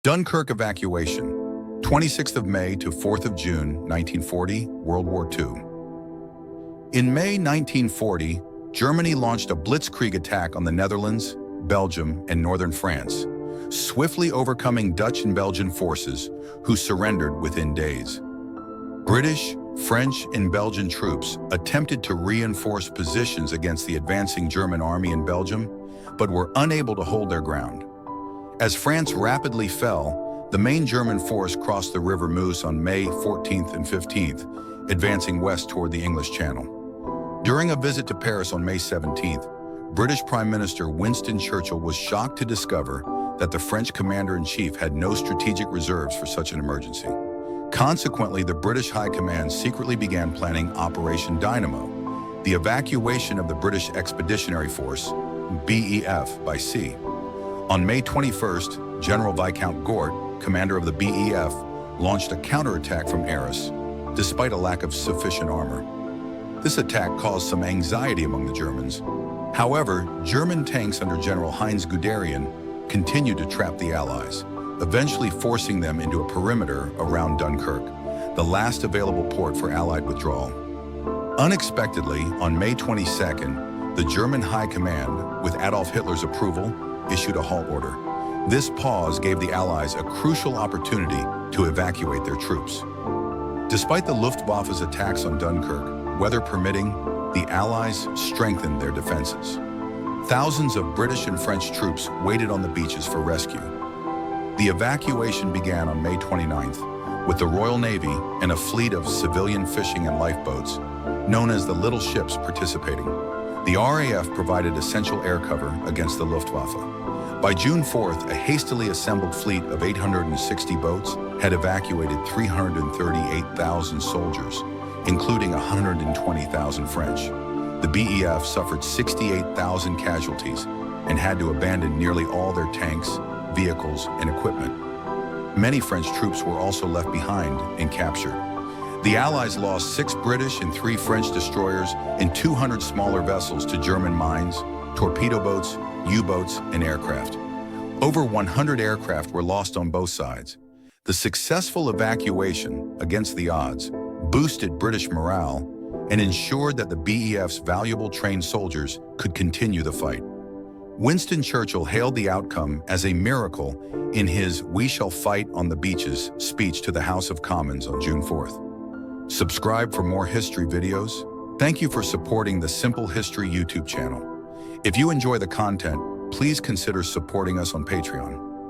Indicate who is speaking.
Speaker 1: Dunkirk Evacuation, 26th of May to 4th of June, 1940, World War II. In May 1940, Germany launched a blitzkrieg attack on the Netherlands, Belgium, and northern France, swiftly overcoming Dutch and Belgian forces who surrendered within days. British, French, and Belgian troops attempted to reinforce positions against the advancing German army in Belgium, but were unable to hold their ground. As France rapidly fell, the main German force crossed the River Meuse on May 14th and 15th, advancing west toward the English Channel. During a visit to Paris on May 17th, British Prime Minister Winston Churchill was shocked to discover that the French commander-in-chief had no strategic reserves for such an emergency. Consequently, the British High Command secretly began planning Operation Dynamo, the evacuation of the British Expeditionary Force, BEF, by sea. On May 21st, General Viscount Gort, commander of the BEF, launched a counterattack from Arras, despite a lack of sufficient armor. This attack caused some anxiety among the Germans. However, German tanks under General Heinz Guderian continued to trap the Allies, eventually forcing them into a perimeter around Dunkirk, the last available port for Allied withdrawal. Unexpectedly, on May 22nd, the German High Command, with Adolf Hitler's approval, issued a halt order. This pause gave the Allies a crucial opportunity to evacuate their troops. Despite the Luftwaffe's attacks on Dunkirk, weather permitting, the Allies strengthened their defenses. Thousands of British and French troops waited on the beaches for rescue. The evacuation began on May 29th, with the Royal Navy and a fleet of civilian fishing and lifeboats, known as the Little Ships, participating. The RAF provided essential air cover against the Luftwaffe. By June 4th, a hastily assembled fleet of 860 boats had evacuated 338,000 soldiers, including 120,000 French. The BEF suffered 68,000 casualties and had to abandon nearly all their tanks, vehicles, and equipment. Many French troops were also left behind and captured. The Allies lost 6 British and 3 French destroyers and 200 smaller vessels to German mines, torpedo boats, U-boats, and aircraft. Over 100 aircraft were lost on both sides. The successful evacuation, against the odds, boosted British morale and ensured that the BEF's valuable trained soldiers could continue the fight. Winston Churchill hailed the outcome as a miracle in his "We Shall Fight on the Beaches" speech to the House of Commons on June 4th. Subscribe for more history videos. Thank you for supporting the Simple History YouTube channel. If you enjoy the content, please consider supporting us on Patreon.